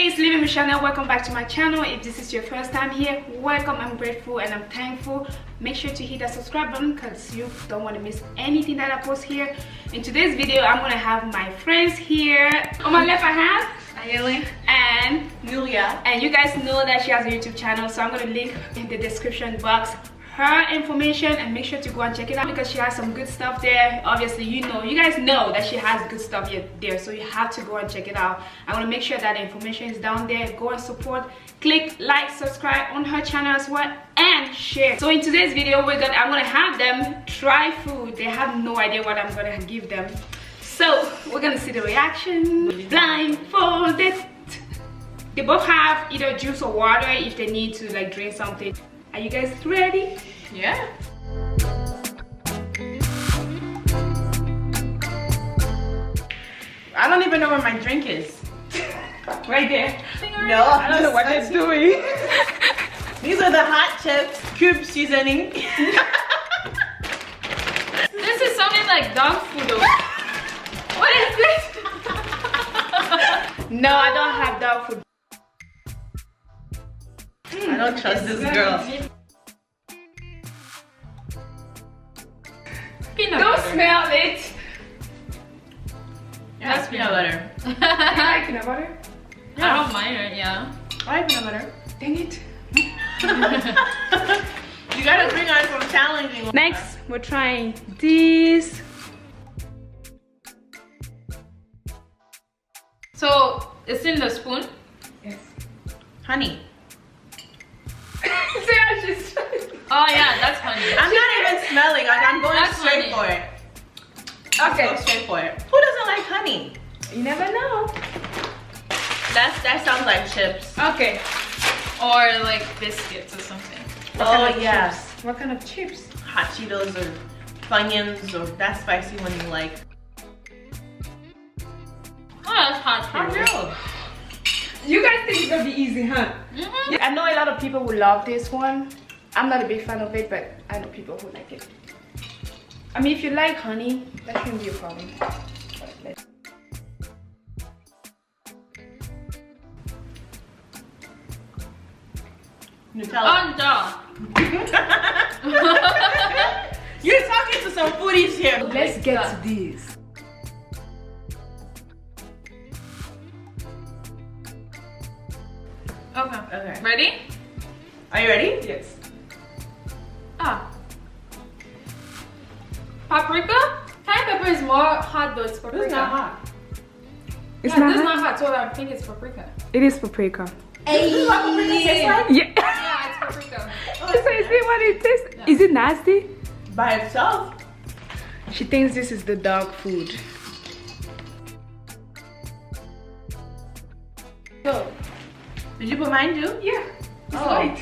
Hey, it's Living with Chanel. Welcome back to my channel. If this is your first time here, welcome. I'm grateful and I'm thankful. Make sure to hit that subscribe button because you don't want to miss anything that I post here. In today's video, I'm gonna have my friends here. On my left, I have Ayeli and Julia, and you guys know that she has a YouTube channel, so I'm gonna link in the description box her information and make sure to go and check it out because she has some good stuff there. Obviously, you guys know that she has good stuff there, so you have to go and check it out. I'm gonna make sure that the information is down there. Go and support, click like, subscribe on her channel as well, and share. So in today's video, I'm gonna have them try food. They have no idea what I'm gonna give them, so we're gonna see the reaction. Blindfolded. They both have either juice or water if they need to like drink something. Are you guys ready? yeah. I don't even know where my drink is. Right there. No, I don't know what they're doing. These are the hot chips, cube seasoning. This is something like dog food though. What is this? No, I don't have dog food. I don't trust this girl. Peanut Don't butter. smell it. Yeah, that's peanut butter. Do you like peanut butter? I don't mind it, yeah. I like peanut butter. Dang it. You gotta bring on some challenging ones. Next, we're trying this. So it's in the spoon. Yes. Honey. Oh yeah, that's honey. I'm not even smelling, like I'm going That's straight honey. for it. Okay. Go straight for it. Who doesn't like honey? You never know. That sounds like chips. Okay. Or like biscuits or something. What kind of yeah. chips? What kind of chips? Hot Cheetos or Funyuns or that spicy one you like. Oh, that's hot I Cheetos. know. You guys think it's gonna be easy, huh? Mm-hmm. Yeah, I know a lot of people will love this one. I'm not a big fan of it, but I know people who like it. I mean, if you like honey, that shouldn't be a problem. Nutella. Oh, duh. You're talking to some foodies here. Let's get to this. Okay. Okay. Ready? Are you ready? Yes. Ah. Paprika? Cayenne pepper is more hot though, it's paprika. This is not hot. It's Yeah, not this is hot? not hot, so I think it's paprika. It is paprika. This is what paprika tastes like? Yeah. Yeah, it's paprika. So is it what it tastes? Yeah. Is it nasty? By itself. She thinks this is the dog food. So, Did you put mine too? yeah. It's Oh. light.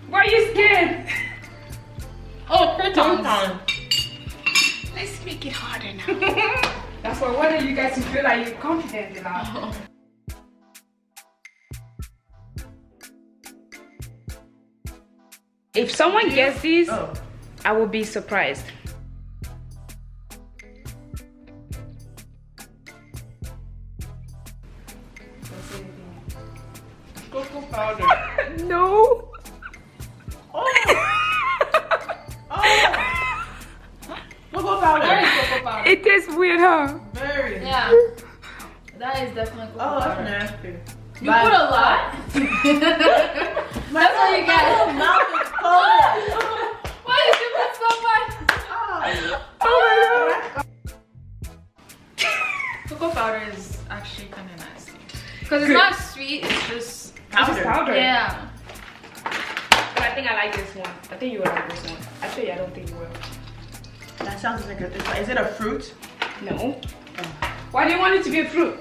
Why are you scared? Oh, croutons. Let's make it harder now. That's why one of you guys feel like you're confident about. If someone gets these, Oh. I will be surprised. Cocoa powder. No. Oh. Oh. Cocoa powder. Very cocoa powder. It tastes weird, huh? Very. Yeah. That is definitely cocoa Oh, that's powder. nasty. You put a lot? That's what you get. My mouth is cold. Why did you put so much? Oh my god. Cocoa powder is actually kind of nasty. Because it's not sweet, it's just... Powder. Powder. Yeah. But I think I like this one. I think you will like this one. Actually, I don't think you will. That sounds like is it a fruit? No. Why do you want it to be a fruit?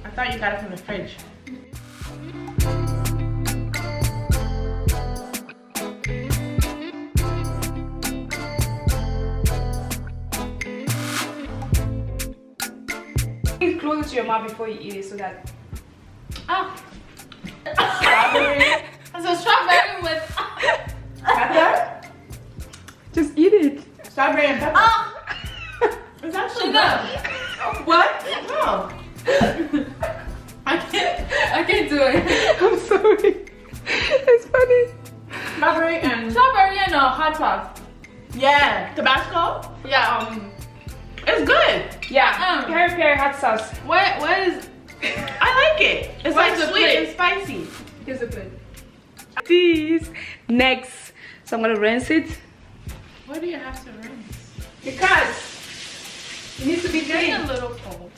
I thought you got it from the fridge. It's closer to your mouth before you eat it so that... Ah. Strawberry. It's a strawberry with... Pepper? Just eat it. Strawberry and pepper. Ah. It's actually Sugar. good. What? No. I Strawberry and hot sauce. yeah, Tabasco. Yeah. It's good. Yeah, peri hot sauce. What is? I like it. It's like Where's the sweet plate? and spicy. Here's a plate. This next, so I'm gonna rinse it Why do you have to rinse? because it needs to be It's getting clean. a little cold.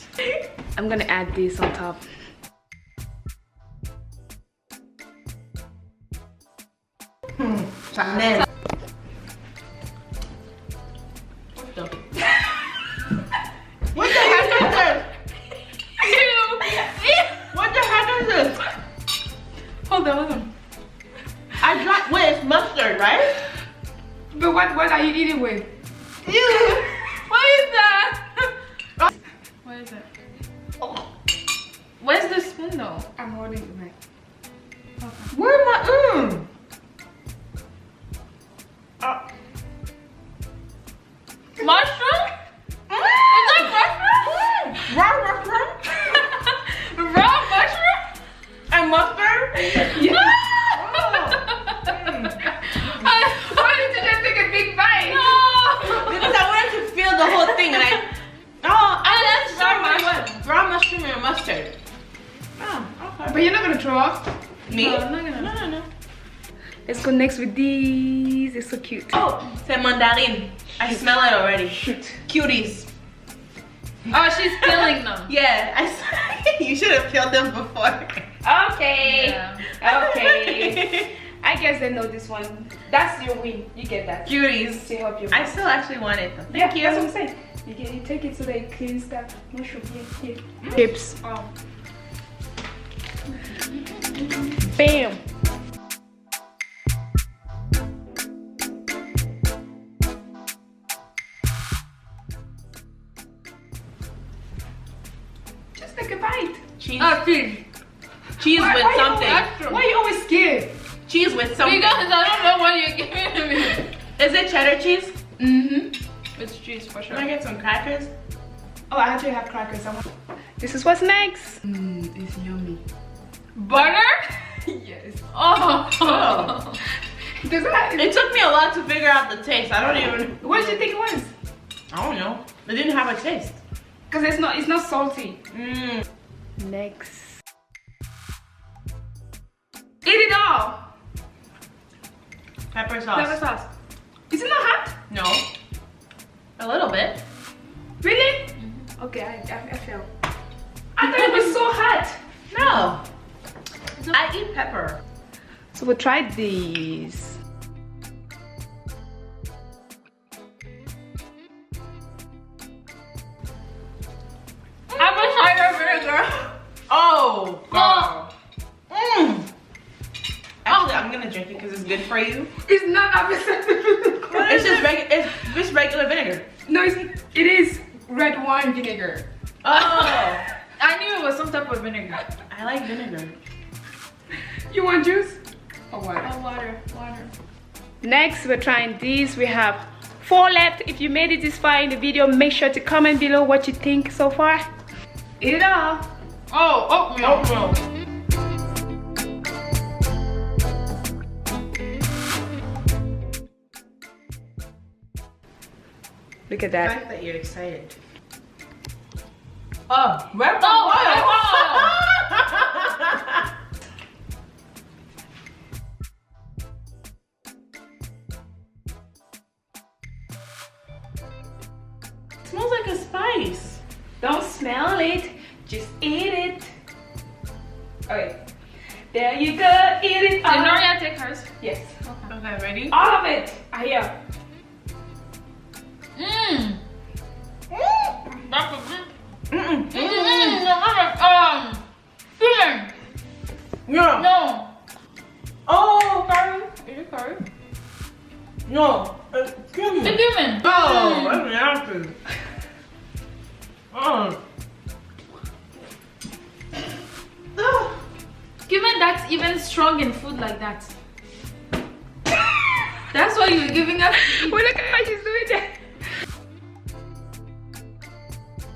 I'm gonna add this on top. And then what the heck is this? What the heck is this? Hold on. I dropped with mustard, right? But what are you eating with? What is that? What is it? Where's the spoon though? I'm holding it right. Where am I? Mushroom? Is that mushroom? Raw mushroom Raw mushroom? and mustard. Yeah. I Why did you just take a big bite? Because I wanted to feel the whole thing, and that's raw mushroom and mustard. Oh, okay. But you're not gonna throw up. Me? No, I'm not gonna. No. Let's go next with these. It's so cute. Oh, c'est mandarin. I smell it already. Shoot. Cuties. Oh, she's killing them. Yeah, you should have killed them before. Okay. Yeah. Okay. I guess they know this one. That's your win. You get that. Cuties. To help you. I still actually want it though. Yeah, Thank you. that's what I'm saying. You take it so they clean stuff. Mushroom. Yeah. Chips. Oh. Bam. Just take a bite. Cheese. Oh, cheese. Cheese with Why something. are you always scared? Cheese with something. Because I don't know what you're giving to me. Is it cheddar cheese? Mm-hmm. It's cheese for Can I sure. get some crackers? Oh, I actually have crackers. This is what's next. It's yummy. Butter? Yes. Oh. Does that? It took me a lot to figure out the taste. I don't even. What did you think it was? I don't know. It didn't have a taste. Cause it's not salty. Mmm. Next. Eat it all. Pepper sauce. Pepper sauce. Is it not hot? No. A little bit. Really? Okay, I fell. I thought it was so hot. No. I eat pepper. So we'll try these. Apple cider vinegar. Oh, Oh. Mmm. Actually, I'm gonna drink it because it's good for you. It's not apple cider vinegar. It's just regular vinegar. No, it is red wine vinegar. Oh. I knew it was some type of vinegar. I like vinegar. You want juice? Or water? Oh, water. Next, we're trying these. We have 4 left. If you made it this far in the video, make sure to comment below what you think so far. Eat it all. Oh, Oh no. Look at The that. fact that you're excited. Oh, red Oh, It smells like a spice. Don't smell it, just eat it. Okay, there you go, eat it Did all. Noria take hers? Yes, Okay, ready? all of it. I hear. Mmm. That's a good. Mm-mm. Cumin. No. No. Oh, curry. Is it curry? No. It's cumin. The cumin. Oh, that's nasty. Oh. Ugh. Cumin that's even strong in food like that. That's why you're giving us. Well, look at how she's doing that.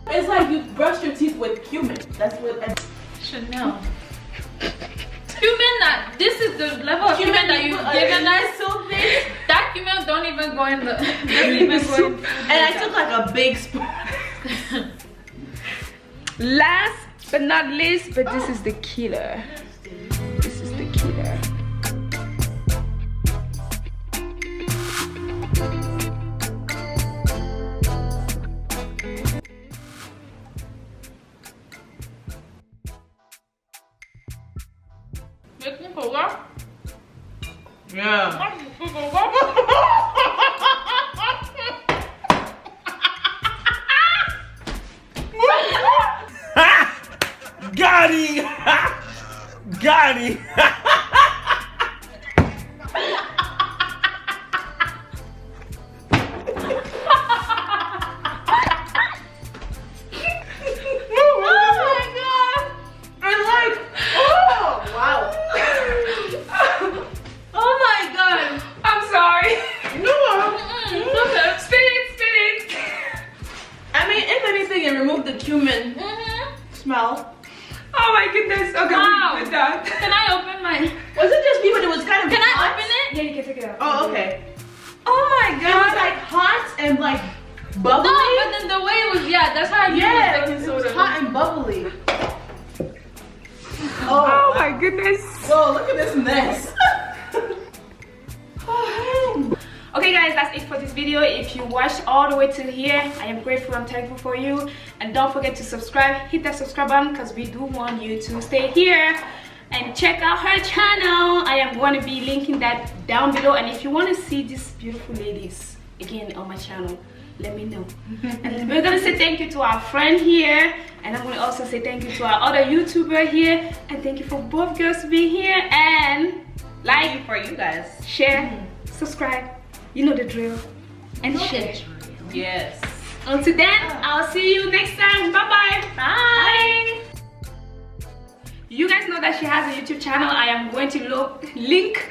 It's like you brush your teeth with cumin. That's what. Chanel. Cumin that this is the level of cumin that you've given us. even going the. Doesn't even go in. And I took like a big spoon. Last but not least, but this is the killer. This is the killer. Baking powder? Yeah. Got him! Got him! Remove the cumin smell. Oh my goodness. Okay, wow. we're done. Can I open my... Was it just me, but it was kind of Can hot? I open it? Yeah, you can take it out. Oh, okay. Oh my It was god. like hot and like bubbly. No, but then the way it was, yeah, that's how I Yeah, use baking it was soda. hot and bubbly. Oh my goodness. Whoa, look at this mess. Okay guys, that's it for this video. If you watched all the way till here, I am grateful and thankful for you. And don't forget to subscribe, hit that subscribe button because we do want you to stay here and check out her channel. I am going to be linking that down below. And if you want to see these beautiful ladies again on my channel, let me know. And we're going to say thank you to our friend here. And I'm going to also say thank you to our other YouTuber here. And thank you for both girls being here. And like, For you guys. share, subscribe. You know the drill. And share. Yes. Until then, I'll see you next time. Bye-bye. Bye. You guys know that she has a YouTube channel. I am going to link